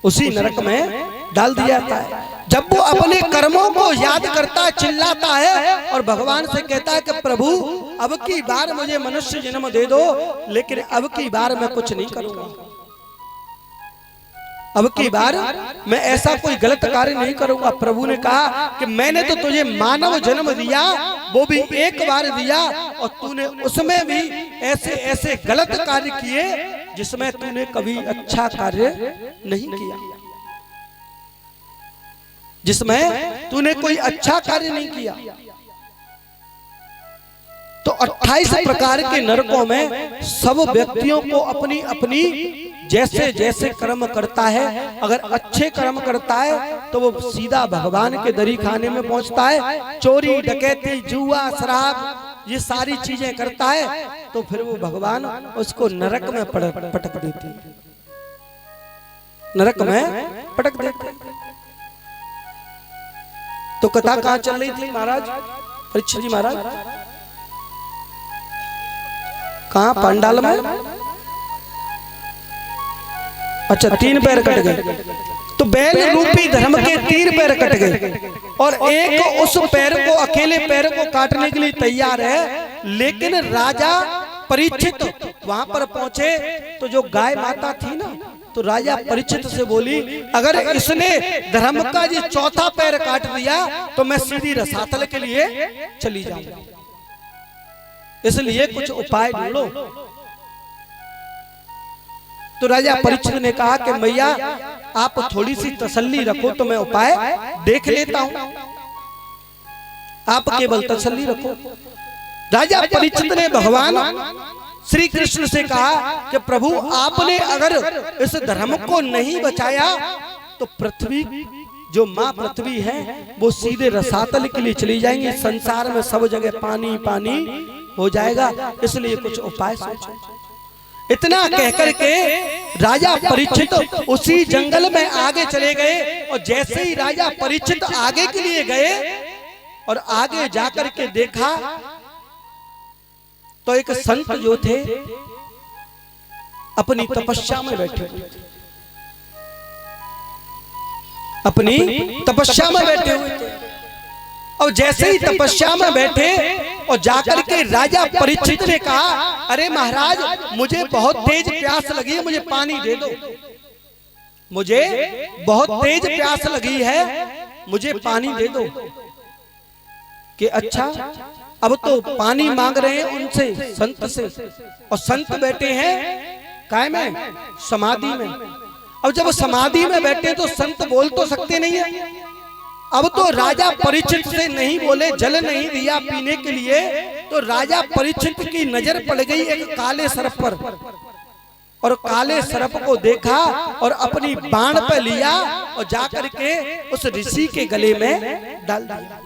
उसी नरक में डाल दिया जाता है। जब वो अपने कर्मों को याद करता है, चिल्लाता है और भगवान से कहता है कि प्रभु अब की बार मुझे मनुष्य जन्म दे दो, लेकिन अब की बार मैं कुछ नहीं करूंगा, अब की बार मैं ऐसा कोई गलत कार्य नहीं करूंगा। प्रभु ने कहा कि मैंने तो तुझे मानव जन्म दिया, वो भी एक बार दिया, और तूने उसमें भी ऐसे ऐसे गलत कार्य किए जिसमें तूने कभी अच्छा कार्य नहीं किया, जिसमें तूने कोई अच्छा कार्य नहीं किया। तो 28 प्रकार के नरकों में सब व्यक्तियों को अपनी अपनी जैसे जैसे कर्म करता है, अगर अच्छे कर्म करता है तो वो सीधा भगवान के दरी खाने में पहुंचता है। चोरी, डकैती, जुआ, शराब ये सारी चीजें करता है तो फिर वो भगवान उसको नरक में पटक देते हैं, नरक में पटक देते हैं। तो कथा कहां चल रही थी महाराज? परीक्षित जी महाराज कहां? पंडाल में। अच्छा, 3 पैर कट गए। तो बैल रूपी धर्म के 3 पैर कट गए और एक उस पैर को, अकेले पैर को काटने के लिए तैयार है। लेकिन राजा परीक्षित वहां पर पहुंचे तो जो गाय माता थी ना, तो राजा परीक्षित से बोली अगर इसने धर्म का ये 4था पैर काट दिया तो मैं सीधी रसातल के लिए चली जाऊंगी, इसलिए कुछ उपाय ढूंढो। तो राजा परीक्षित ने कहा कि मैया आप थोड़ी सी तसल्ली रखो तो मैं उपाय देख लेता हूं, आप केवल तसल्ली रखो। राजा परीक्षित ने भगवान श्री कृष्ण से कहा कि प्रभु आपने अगर इस धर्म को नहीं बचाया तो पृथ्वी, जो माँ पृथ्वी है, वो सीधे रसातल के लिए चली जाएंगी, संसार में सब जगह पानी पानी हो जाएगा, इसलिए कुछ उपाय सोचो। इतना कहकर के राजा परीक्षित उसी जंगल में आगे चले गए। और जैसे ही राजा परीक्षित आगे के लिए गए और आगे जाकर के देखा तो एक संत जो थे अपनी तपस्या में बैठे हुए थे, अपनी तपस्या में बैठे हुए थे। और जैसे ही तपस्या में बैठे और जाकर के राजा परीक्षित ने कहा अरे महाराज मुझे बहुत तेज प्यास लगी है, मुझे पानी दे दो, मुझे बहुत तेज प्यास लगी है, मुझे पानी दे दो। कि अच्छा, अब तो पानी मांग रहे हैं उनसे, संत से, और संत बैठे हैं काय में? समाधि में। अब जब समाधि में बैठे तो संत बोल तो सकते नहीं है। अब तो राजा परीक्षित से नहीं बोले, जल नहीं दिया पीने के लिए, तो राजा परीक्षित की नजर पड़ गई एक काले सर्प पर, और काले सर्प को देखा और अपनी बाण पे लिया और जाकर के उस ऋषि के गले में डाल दिया।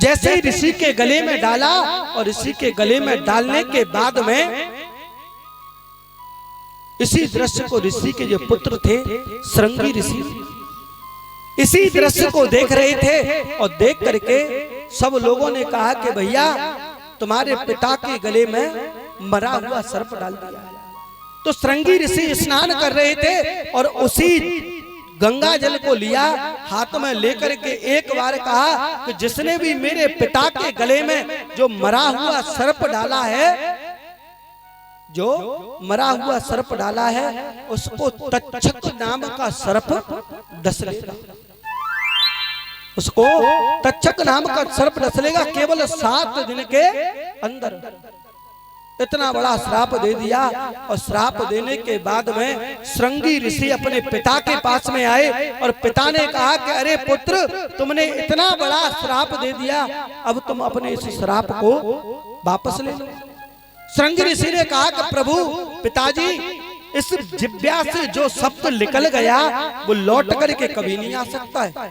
जैसे ही ऋषि के गले में डाला और ऋषि के गले में डालने के बाद में इसी दृश्य को, ऋषि के जो पुत्र थे श्रृंगी ऋषि, इसी दृश्य को देख रहे थे। और देख करके सब लोगों ने कहा कि भैया तुम्हारे पिता के गले में मरा हुआ सर्प डाल दिया। तो श्रृंगी ऋषि स्नान कर रहे थे और उसी गंगा जल को लिया, हाथ में लेकर के एक बार कहा कि जिसने भी मेरे पिता के गले में जो मरा हुआ सर्प डाला है, जो मरा हुआ सर्प डाला है, उसको तक्षक नाम का सर्प डस लेगा, उसको तक्षक नाम का सर्प डस लेगा केवल 7 दिन के अंदर। इतना बड़ा श्राप दे दिया। और श्राप देने के बाद में श्रृंगी ऋषि अपने पिता के पास में आए और पिता ने कहा कि अरे पुत्र, तुमने इतना बड़ा श्राप दे दिया, अब तुम अपने इस श्राप को वापस ले लो। श्रृंगी ऋषि ने कहा कि प्रभु पिताजी, इस जिह्वा से जो शब्द निकल गया वो लौट करके कभी नहीं आ सकता है,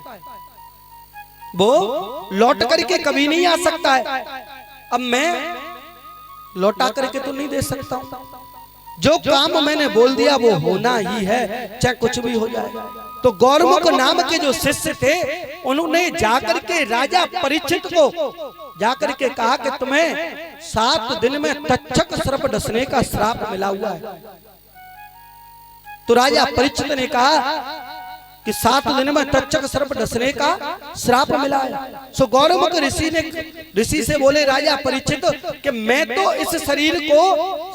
वो लौट करके कभी नहीं आ सकता है। अब मैं लौटा करके तो नहीं दे सकता हूं, जो काम मैंने बोल दिया वो होना ही है, चाहे कुछ भी हो जाए। तो गौरमुख नाम के जो शिष्य थे उन्होंने जाकर के राजा परीक्षित को जाकर के कहा कि तुम्हें 7 दिन में तक्षक सर्प डसने का श्राप मिला हुआ है। तो राजा परीक्षित ने कहा कि 7 दिन में तक्षक सर्प डसने का श्राप मिला है। सो गौरमुख ऋषि से बोले राजा परीक्षित कि मैं तो इस शरीर को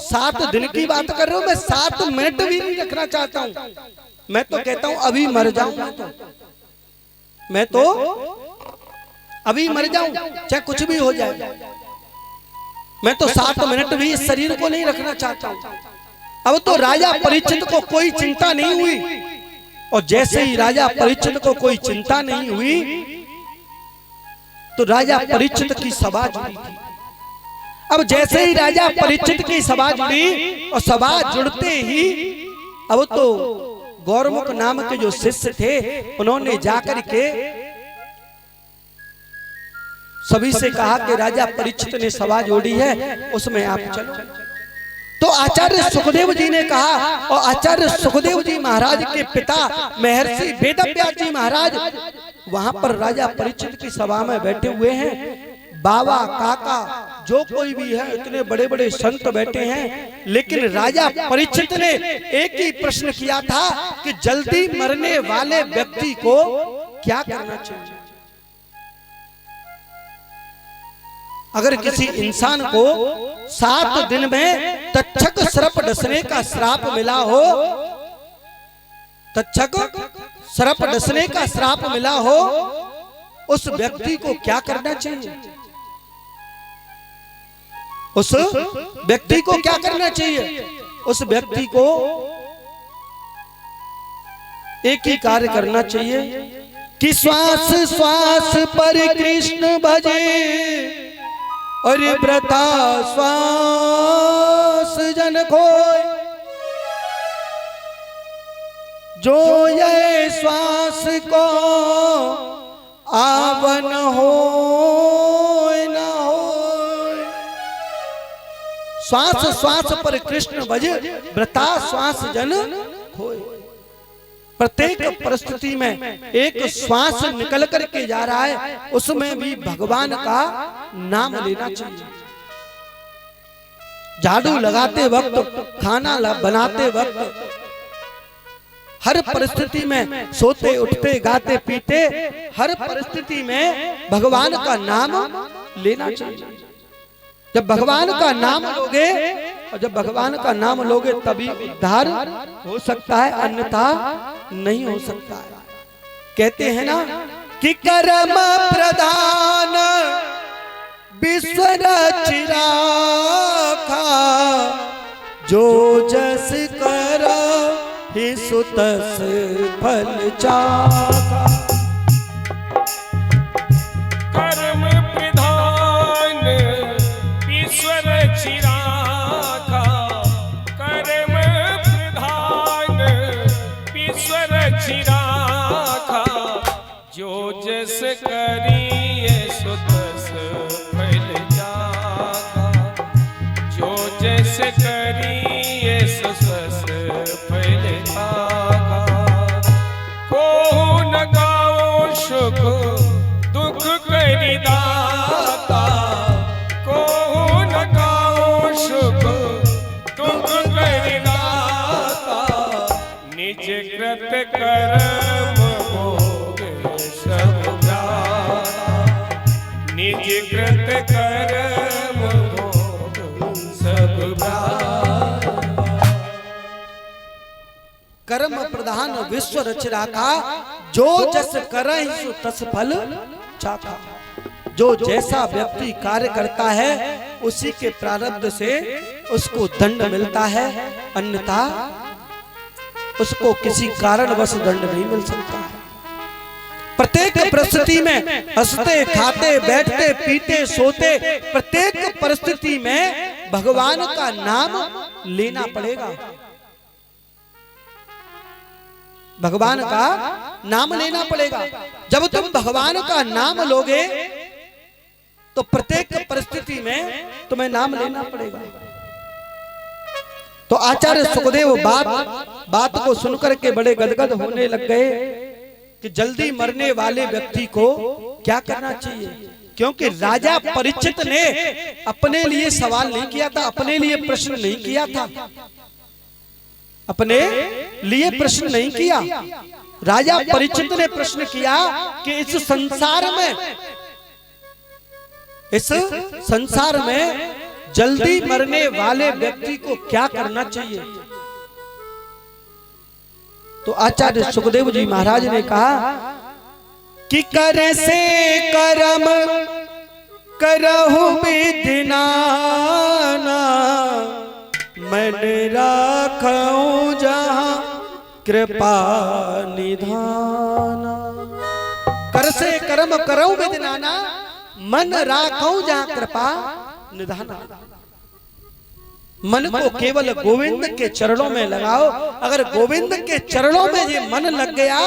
7 दिन की बात कर रहा हूं, मैं 7 मिनट भी नहीं रखना चाहता हूं। मैं तो कहता हूं अभी मर जाऊं, मैं तो अभी मर जाऊं, चाहे कुछ भी हो जाए, मैं तो 7 मिनट भी इस शरीर को नहीं रखना चाहता हूं। अब तो राजा परीक्षित को कोई चिंता नहीं हुई, और जैसे ही राजा परीक्षित को कोई चिंता नहीं हुई तो राजा परीक्षित की सभा जुड़ी थी। अब जैसे ही राजा परीक्षित की सभा जुड़ी और सभा जुड़ते ही अब तो गौरमुख नाम के जो शिष्य थे उन्होंने जाकर के सभी से कहा कि राजा परीक्षित ने सभा जोड़ी है, उसमें आप चलो। तो आचार्य सुखदेव जी ने कहा, और आचार्य सुखदेव जी महाराज के पिता महर्षि वेदव्यास जी महाराज वहां पर राजा परीक्षित की सभा में बैठे हुए हैं। बाबा काका जो कोई भी है, इतने बड़े बड़े संत बैठे हैं, लेकिन राजा परीक्षित ने एक ही प्रश्न किया था कि जल्दी मरने वाले व्यक्ति को क्या करना चाहिए। अगर किसी इंसान को 7 दिन में तक्षक सर्प डसने का श्राप मिला हो, तक्षक सर्प डसने का श्राप मिला हो, उस व्यक्ति को क्या करना चाहिए? उस व्यक्ति को क्या करना चाहिए? उस व्यक्ति को एक ही कार्य करना चाहिए कि श्वास श्वास पर कृष्ण भजे और व्रता श्वास जन खोय, जो ये श्वास को आवन हो न हो। श्वास श्वास पर कृष्ण भज व्रता श्वास जन खोय। प्रत्येक परिस्थिति में एक श्वास निकल करके जा रहा है, उसमें भी भगवान का नाम लेना चाहिए। झाड़ू लगाते वक्त, खाना बनाते वक्त, हर परिस्थिति में, सोते उठते गाते पीते, हर परिस्थिति में भगवान का नाम लेना चाहिए। जब भगवान का नाम लोगे, और जब भगवान का नाम लोगे तभी उद्धार हो सकता है, अन्यथा नहीं हो सकता है। कहते हैं ना कि कर्म प्रधान विश्व रचिराखा, जो जस कर ही सुतस फल चाखा। कर्म प्रधान विश्व रचिराखा, कर्म प्रधान विश्व रचिराखा, जो जस करिए सुतस फल चाखा, जो जस करिए सुतस फल चाखा। को न गाओ सुख दुख करि दाता, को न गाओ सुख दुख करि दाता, निज कृत कर्म भोग सब भ्राता, निज कृत कर्म भोग सब भ्राता। कर्म प्रधान विश्व रचिराखा, जो जस करहि सो तस फल चाखा। जो जैसा व्यक्ति कार्य करता है उसी के प्रारब्ध से उसको दंड मिलता है, अन्यथा उसको किसी कारणवश दंड नहीं मिल सकता है। प्रत्येक परिस्थिति में हंसते खाते बैठते पीते सोते, प्रत्येक परिस्थिति में भगवान का नाम लेना पड़ेगा। भगवान का नाम लेना पड़ेगा। जब तुम भगवान का नाम लोगे तो प्रत्येक परिस्थिति में तुम्हें नाम लेना पड़ेगा। तो आचार्य सुखदेव बात को सुनकर के बड़े गदगद होने लग गए कि जल्दी मरने वाले व्यक्ति को क्या करना चाहिए, क्योंकि राजा परीक्षित ने अपने लिए सवाल नहीं किया था, अपने लिए प्रश्न नहीं किया था, अपने लिए प्रश्न नहीं किया। राजा परीक्षित ने प्रश्न किया कि इस संसार में जल्दी मरने वाले व्यक्ति को क्या करना चाहिए। तो आचार्य सुखदेव जी महाराज ने कहा कि कर से कर्म करहु विधिनाना, मन राखऊं जहां कृपा निधाना। कर से कर्म करहु विधिनाना, मन राखऊं जहां कृपा निधाना। मन को केवल गोविंद के चरणों में लगाओ। अगर गोविंद के चरणों में ये मन लग गया,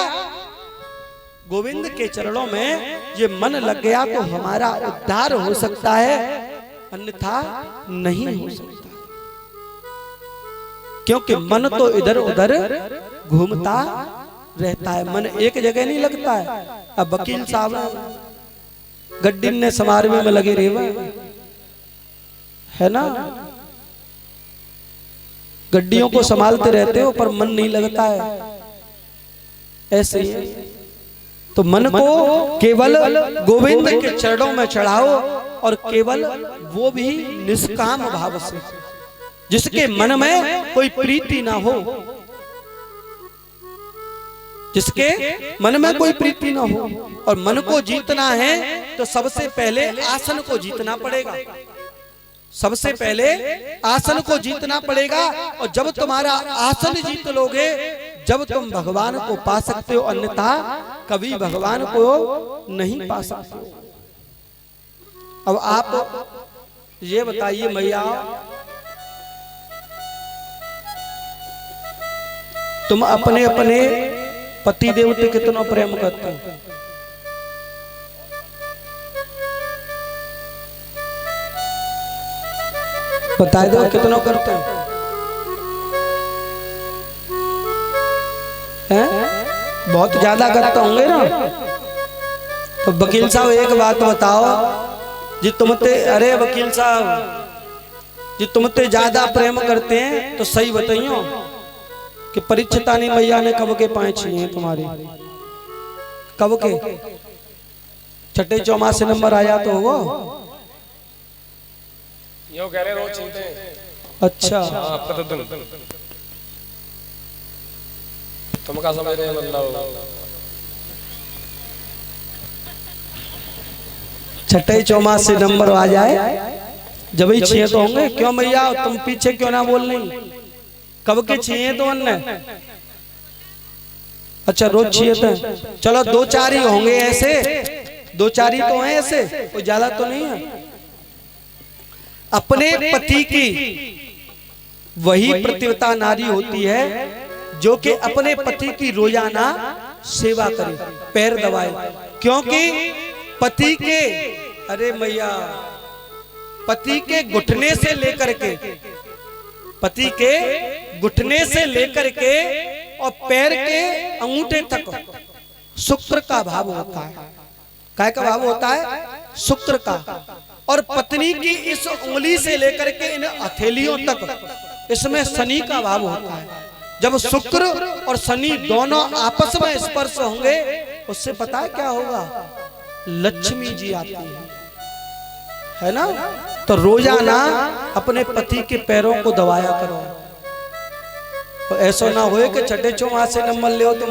गोविंद के चरणों में ये मन लग गया तो हमारा उद्धार हो सकता है, अन्यथा नहीं हो सकता। क्योंकि मन तो इधर उधर घूमता रहता है, मन एक जगह नहीं लगता है। अब वकील साहब गड्डी ने समारोह में लगे रेवा है ना, गड्डियों को संभालते रहते हो पर मन नहीं लगता है, ऐसे ही। तो मन को केवल गोविंद के चरणों में चढ़ाओ, और केवल वो भी निष्काम भाव से, जिसके मन में कोई प्रीति ना हो, जिसके मन में कोई प्रीति ना हो। और मन को जीतना है तो सबसे पहले आसन को जीतना पड़ेगा, सबसे पहले आसन को जीतना पड़ेगा। और जब तुम्हारा आसन जीत लोगे, जब तुम भगवान को पा सकते हो, अन्यथा कभी भगवान को नहीं पा सकते हो। अब आप ये बताइए मैया, तुम अपने अपने पति देवते कितना प्रेम करते हो? बता दो कितना करते हैं? बहुत ज्यादा करते होंगे ना। तो वकील साहब एक बात बताओ जी, तुमते, अरे वकील साहब जी तुमते ज्यादा प्रेम करते हैं तो सही बताइयो कि परीक्षितानी मैया ने कब के पाए छीए तुम्हारे? कब के? छठे चौमासे नंबर आया तो वो यो कह रहे रोज छीनते हैं। अच्छा, तुम क्या समझ रहे हैं? मतलब छठे चौमासे नंबर आ जाए जब ही छीए तो होंगे। क्यों मैया तुम पीछे क्यों ना बोल रही? कब के छीए तो अन्य? अच्छा रोज छीए थे, चलो दो चार ही होंगे ऐसे, दो चार ही तो हैं ऐसे, कोई ज्यादा तो नहीं है। अपने पति की वही प्रतिव्रता नारी होती है जो कि अपने पति की रोजाना सेवा करे, पैर दबाए। क्योंकि पति के, अरे मैया, पति के घुटने से लेकर के, पति के घुटने से लेकर के और पैर के अंगूठे तक शुक्र का भाव होता है। काय का भाव होता है? शुक्र का। और पत्नी की इस उंगली से लेकर के इन हथेलियों तक, इसमें शनि का भाव होता है। जब शुक्र और शनि दोनों आपस में स्पर्श होंगे, उससे पता है क्या होगा? लक्ष्मी जी आती है ना। तो रोजाना अपने पति के पैरों को दबाया करो। तो ऐसा ना होए कि छठे चौमासे नंबर ले तुम,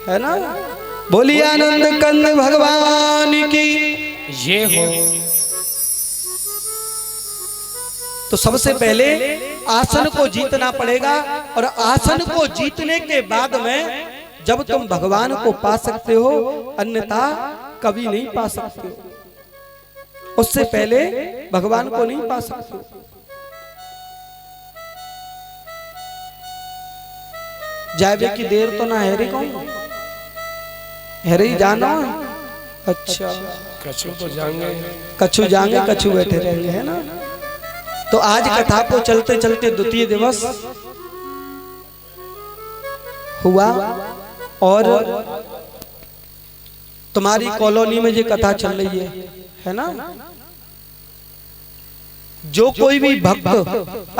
है ना। बोलिए आनंद कंद भगवान की ये हो। तो सबसे पहले आसन को जीतना पड़ेगा, और आसन को जीतने के बाद में जब तुम भगवान को पा सकते हो, अन्यथा कभी नहीं पा सकते हो। उससे पहले भगवान को नहीं पा सकते हो। जावे की देर तो ना हैरी कौन हैरी जाना। अच्छा, कछु तो जाएंगे, कछु जाएंगे, कछु बैठे रहेंगे, है ना। तो आज कथा को चलते चलते द्वितीय दिवस हुआ, और तुम्हारी कॉलोनी में ये कथा चल रही है ना। जो कोई भी भक्त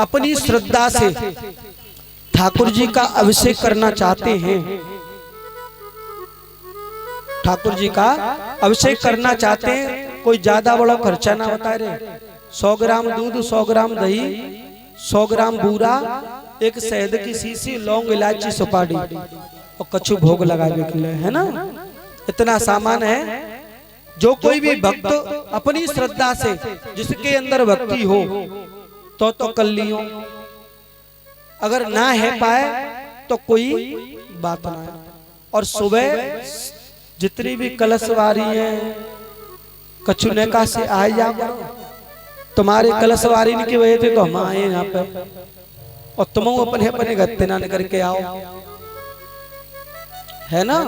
अपनी श्रद्धा से ठाकुर जी का अभिषेक करना चाहते हैं, ठाकुर जी का अभिषेक करना चाहते हैं, कोई ज्यादा बड़ा खर्चा ना बता रहे। 100 ग्राम दूध, 100 ग्राम दही, 100 ग्राम बूरा, एक शहद की शीशी, लौंग, इलायची, सुपारी और कछु भोग लगाने के लिए, है ना। इतना सामान है। जो कोई भी भक्त अपनी श्रद्धा से, जिसके अंदर भक्ति हो तो कर लियो, अगर ना है पाए तो कोई बात ना है। और सुबह जितनी भी कलशवारी है कछु नेका से आए जा, तुम्हारे कलशवारी की वजह से तो हम आए यहाँ पे, और तुम अपने अपने गत्ते ना करके आओ, है ना।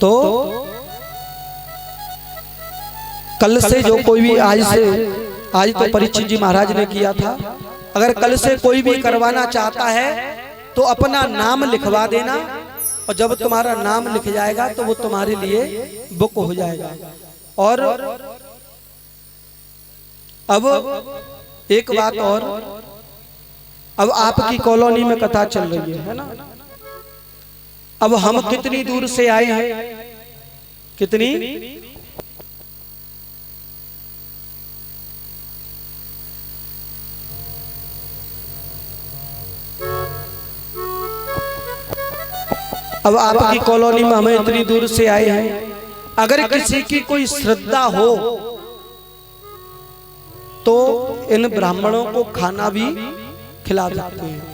तो कल से जो कोई भी आज तो परीक्षित जी महाराज ने किया था, अगर कल से कोई भी करवाना चाहता है तो अपना नाम लिखवा देना, और जब तुम्हारा नाम लिख जाएगा तो वो तुम्हारे लिए बुक हो जाएगा। और अब एक बात और, अब आपकी कॉलोनी में कथा चल रही है ना। अब हम कितनी दूर से आए हैं, कितनी, अब आपकी कॉलोनी में हमें इतनी दूर से आए हैं। अगर किसी की कोई श्रद्धा हो तो इन ब्राह्मणों को खाना भी खिला सकते हैं।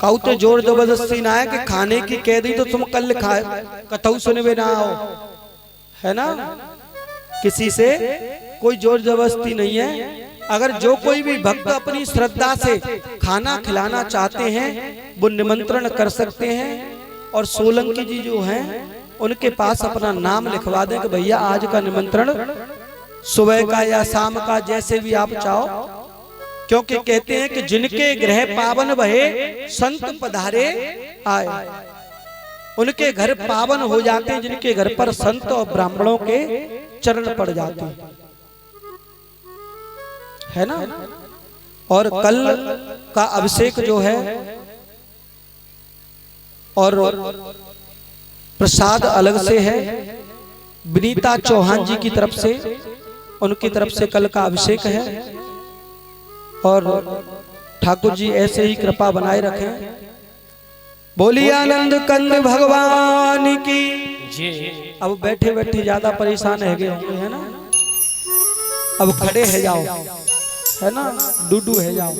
कहू तो जोर जबरदस्ती ना है कि खाने की कह दी तो तुम कल खाए, कथऊ सुनवे ना आओ, है ना। किसी से कोई जोर जबरदस्ती नहीं है। अगर जो कोई भी भक्त अपनी श्रद्धा से खाना खिलाना चाहते हैं वो निमंत्रण कर सकते हैं। और सोलंकी जी जो हैं उनके पास अपना नाम लिखवा दें कि भैया आज का निमंत्रण सुबह का या शाम का, जैसे भी आप चाहो। क्योंकि कहते हैं कि जिनके गृह पावन भये संत पधारे आए, उनके घर पावन हो जाते हैं जिनके घर पर संत और ब्राह्मणों के चरण पड़ जाते हैं, है ना। और कल का अभिषेक जो है और प्रसाद अलग से है, विनीता चौहान जी की तरफ से, उनकी तरफ से कल का अभिषेक है। और ठाकुर जी ऐसे ही कृपा बनाए रखें। बोलिए आनंद कंद भगवान की। अब बैठे बैठे ज्यादा परेशान है गए होंगे, है ना। अब खड़े है जाओ, है ना, डूडू है जाओ।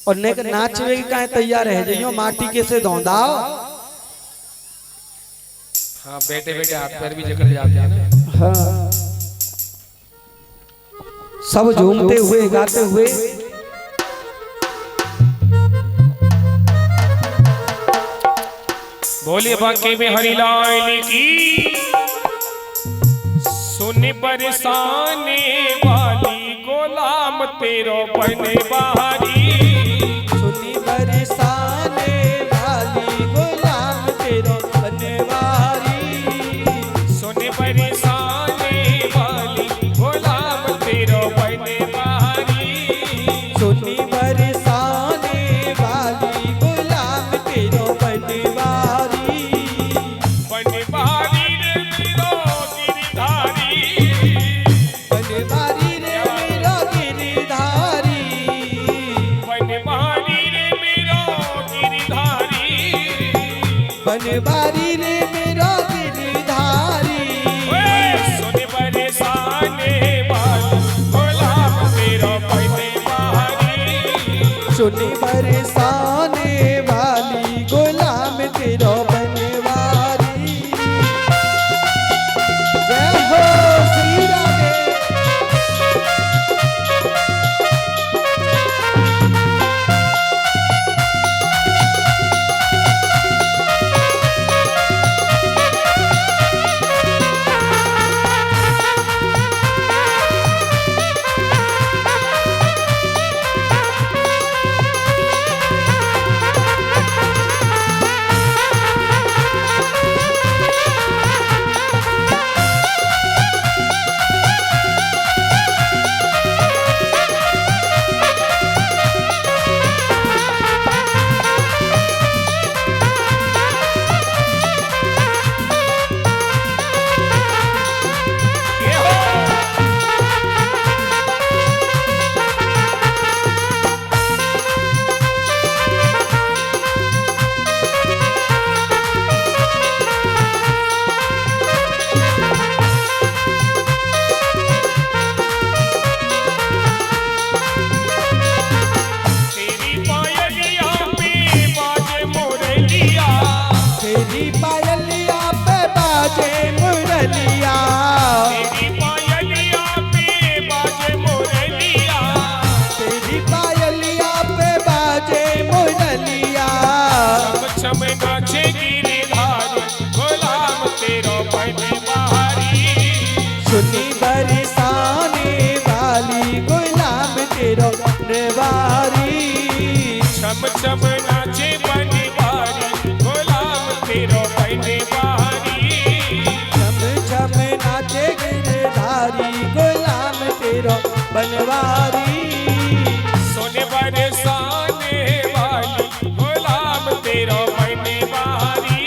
और नेक नाचवे की काहे तैयार है जाइयो, माटी के से धोंदाओ। हाँ, बैठे बैठे हाथ पैर भी जकड़ जाते हैं ना। हाँ, सब झूमते हुए गाते हुए। बोलिए बांके में हरिलाल की। सुन बरसाने वाली गुलाम तेरो बने बारी, सुनी बरसाने वाली गुलाम तेरो बनवारी, सुन बरसाने वाली गुलाम तेरो बने बारी, सुनी बरसाने वाली गुलाम तेरो बनवारी, बनवारी रे मेरो गिरधारी, बनवारी रे मेरो गिरधारी, बनवारी रे मेरो गिरधारी, बनवारी रे मेरो गिरधारी। सुन बरसाने वाली गुलाम तेरो बने बारी, सुनी बरसाने वाली गुलाम तेरो बनवारी। जय हो श्री राधे। बनवारी। छम छम नाचे बनवारी गुलाम तेरो बनवारी। छम छम नाचे गिरधारी गुलाम तेरो बनवारी। सोने बरसाने वाली गुलाम तेरो बनवारी।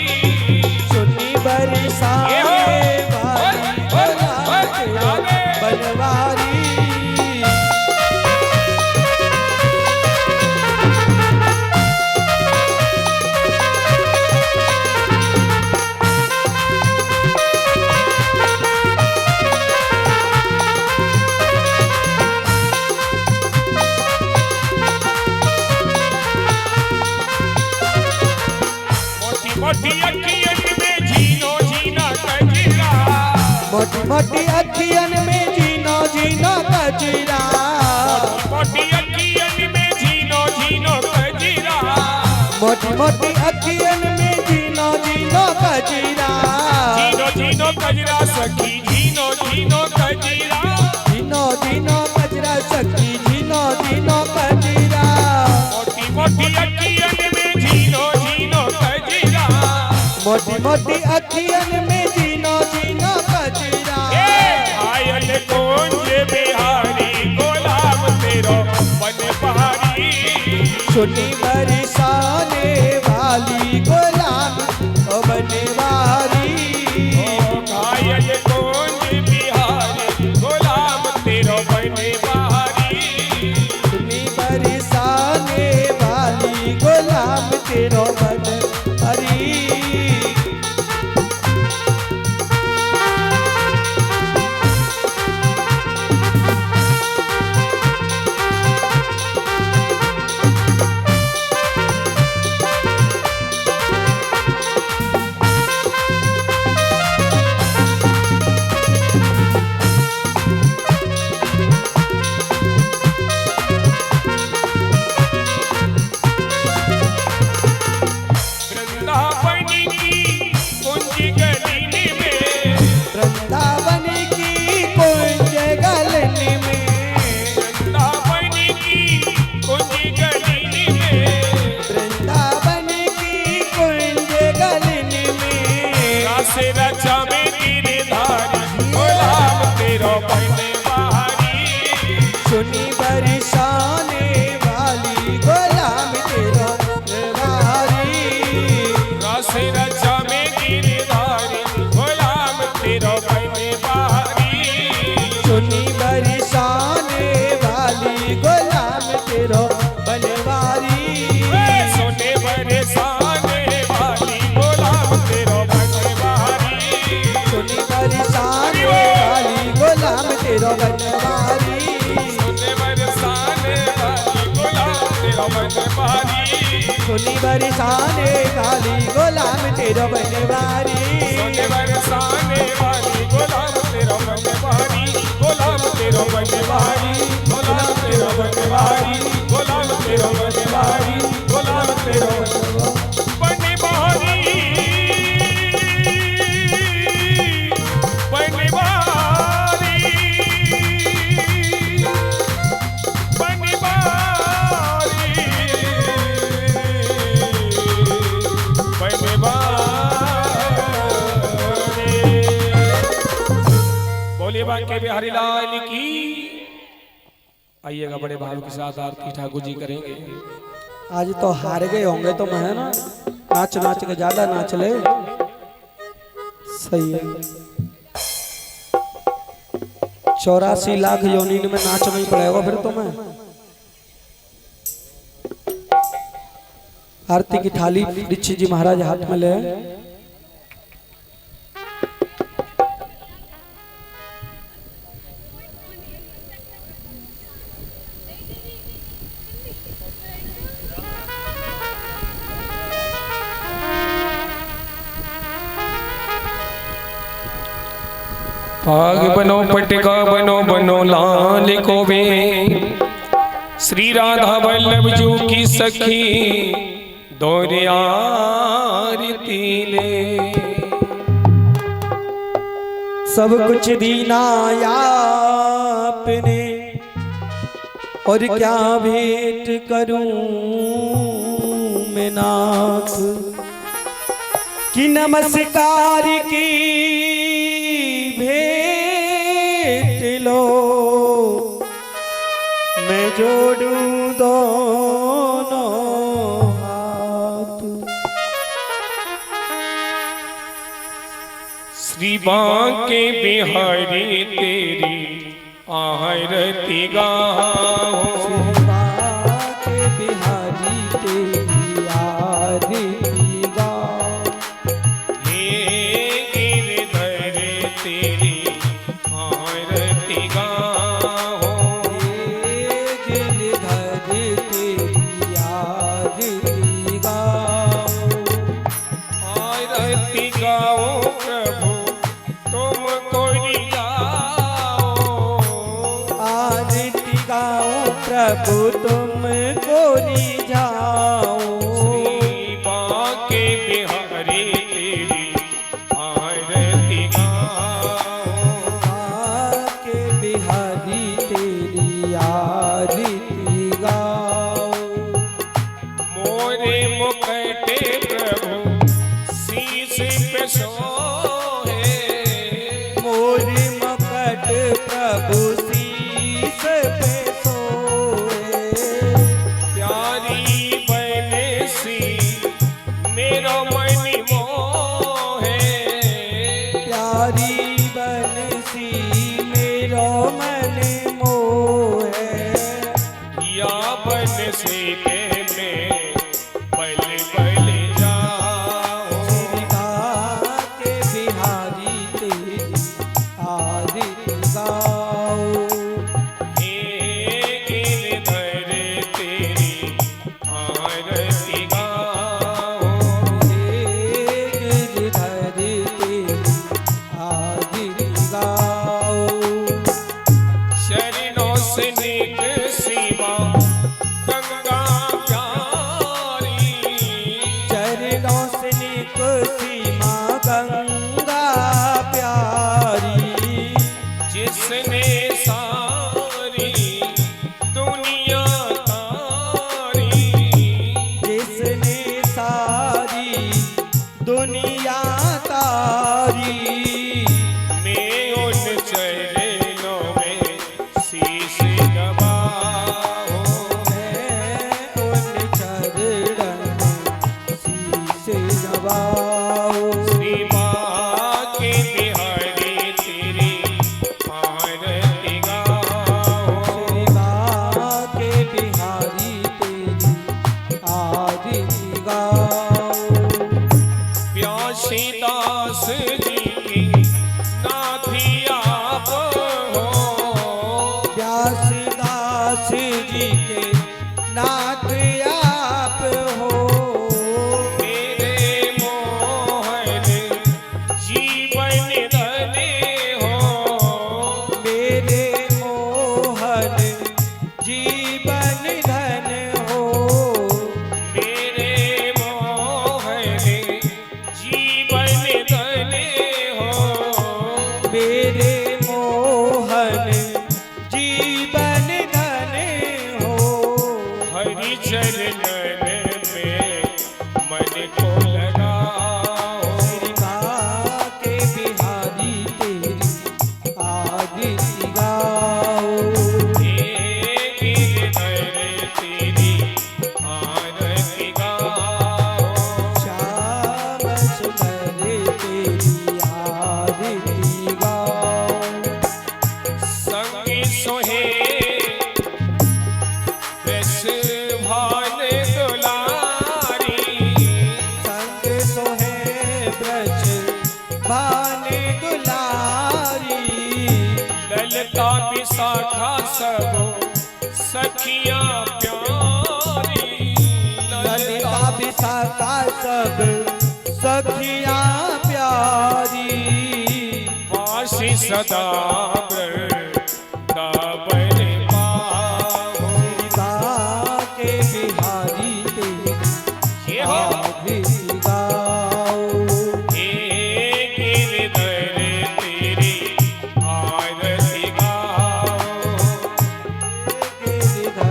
सुनी बरसाने वाली गुलाम तेरो बनवारी। मोटी अखियन में जीनो जीना कजरा। मोटी मोटी अखियन में जीनो जीनो कजरा। मोटी अखियन में जीनो जीनो कजरा। मोटी मोटी अखियन में जीनो जीनो कजरा। जीनो जीनो कजरा सखी जीनो जीनो कजरा। जीनो जीनो कजरा सखी जीनो जीनो कजरा। मोटी मोटी अखियन में जीनो जीनो कजरा। मोटी मोटी अखियन में जीनो जीनो कजरा। घायल कुंज बिहारी गुलाम तेरो बनवारी। सुनी बरसाने वाली गुलाम ओ बनवारी। घायल कुंज बिहारी गुलाम तेरो बनवारी। सुनी बरसाने वाली गुलाम तेरो बनवारी। वृंदावन की कुंज गली में। वृंदावन की कुंज गली में। वृंदावन की कुंज गली में। वृंदावन की कुंज गली में। रास रचा में गिरधारी गुलाम तेरो बनवारी। सुनी बरसाने वाली गुलाम तेरो बनवारी। रास रचा में गिरधारी गुलाम तेरो बनवारी। सुनी बरसाने वाली गुलाम तेरो बनवारी। सोने बरसाने वाली गुलाम तेरो बनवारी। सुनी बरसाने वाली गुलाम तेरो बनवारी। सोने बरसाने वाली गुलाम तेरो बनवारी। सुनी बरसाने वाली गुलाम तेरो बनवारी। सोने बरसाने वाली गुलाम तेरो बनवारी। गुलाम तेरो बनवारी। गुलाम तेरो बनवारी। गुलाम तेरो बनवारी। गुलाम तेरो बनवारी। बोलिए बांके बिहारी लाल की। आइएगा बड़े भाव के साथ आरती ठाकुर जी करेंगे। आज तो हार गए होंगे तो मैं ना नाच नाच के ज्यादा नाच ले। सही है। 84 लाख योनिन में नाच नहीं पड़ेगा फिर तो मैं। आरती की थाली दीक्षित जी महाराज हाथ में ले। पाग बनो पटका बनो बनो लाल को वे। श्री राधा वल्लभ जू की सखी दोरियारती ले। सब कुछ दीना आपने और क्या भेंट करूं मैं नाथ कि नमस्कार की भेंट लो मैं जोड़ूं दोनों हाथ। श्री बांके बिहारी तेरी आरती गाओ। बांके बिहारी तेरी आरती गाओ। हे गिरधर तेरी आरती गाओ। हे गिरधर तेरी आरती गाओ। आरती गाओ प्रभु तुमको रिझाओ। आरती गाओ प्रभु तुमको रिझाओ। श्री बांके बिहारी तेरी आरती गाओ। बांके बिहारी तेरी आरती गाओ। मोरे मुकटे प्रभु शीश पे सोहे। मोरे मकट प्रभु शीस पे सोए। प्यारी बनसी मेरो मन मोहे। प्यारी बनसी मेरो मन मोहे। या बनसी के में पल पल जाओ। श्री बांके बिहारी तेरी आरती गाओ। हे गिरधर तेरी आरती गाओ। हे गिरधर तेरी आरती गाओ। शरणों से निक सीमा गंगा प्यारी। चरणों से निक सीमा गंगा प्यारी। जिसने सारी दुनिया तारी। जिसने सारी दुनिया तारी। मैं उन चरणों में शीश नवाऊं। मैं उन चरणों में शीश नवाऊं। श्री बांके बिहारी तेरी आरती गाओ। श्री बांके बिहारी तेरी आरती गाओ। प्यासी दास जी की नाथी आप हो। व्यासदास जी के नाथ आप हो। मेरे मोहन जीवन धने हो। मेरे मोहन जीवन धन हो। मेरे मोहन जीवन धने हो। मेरे मोहन जीवन धन हो। हरि चरणन में मन को लगाओ। श्री बांके बिहारी तेरी आरती गाओ। हे गिरधर तेरी आरती गाओ। श्याम सुंदर तेरी आरती गाओ। संगी सोहे वृष भान दुलारी। संग सोहे ब्रज भान दुलारी। ललता विशाखा सब सखियां प्यारी। ललिता विशाखा सब सखियां प्यारी। वासी सदा वृंदावन पाओ। श्री बांके बिहारी तेरी आरती गाओ। हे गिरधर तेरी आरती गाओ। गिरधर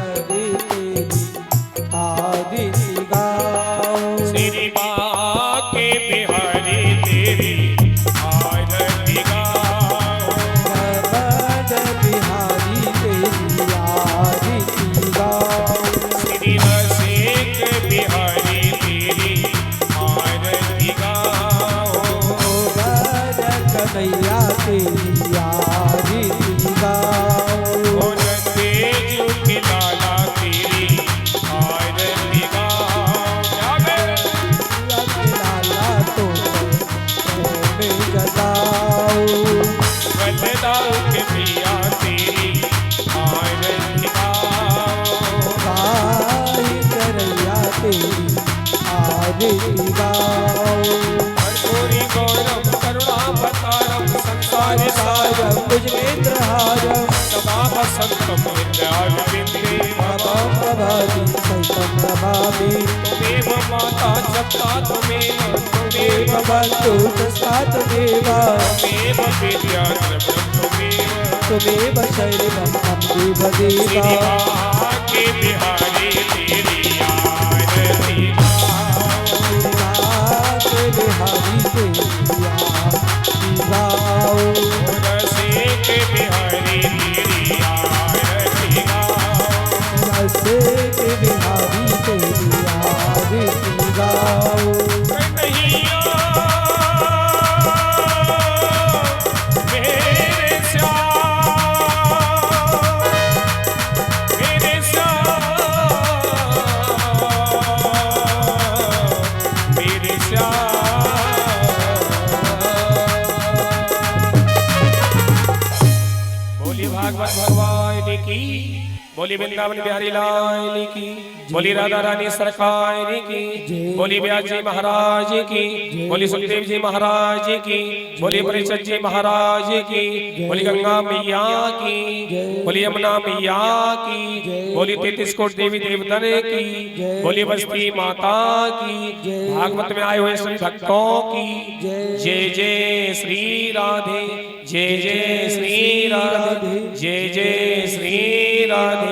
तं नमामि त्वमेव माता सत्ता त्वमेव बन्धु सा त्वमेव त्वमेव विद्या त्वमेव त्वमेव शैलम् अम्बिव देवा श्रीभाग्य बिहारी तेरी आरती बिहारी गाओ रसिक बिहारी तेरी आरती रसिक बिहारी तेरी आरती गाओ कन्हैया मेरे बोली भागवत भगवान की, बोली वृंदावन बिहारी लाल की, बोली राधा रानी सरकार की, बोली व्यास जी महाराज की, बोली सुखदेव जी महाराज की, बोली परिषद जी महाराज की, बोली गंगा मैया की, बोली यमुना मैया की, बोली 33 कोट देवी देवता की, बोली बस्ती माता की, भागवत में आए हुए सभी भक्तों की जय जय श्री राधे, जय जय श्री राधे, जय जय श्री राधे।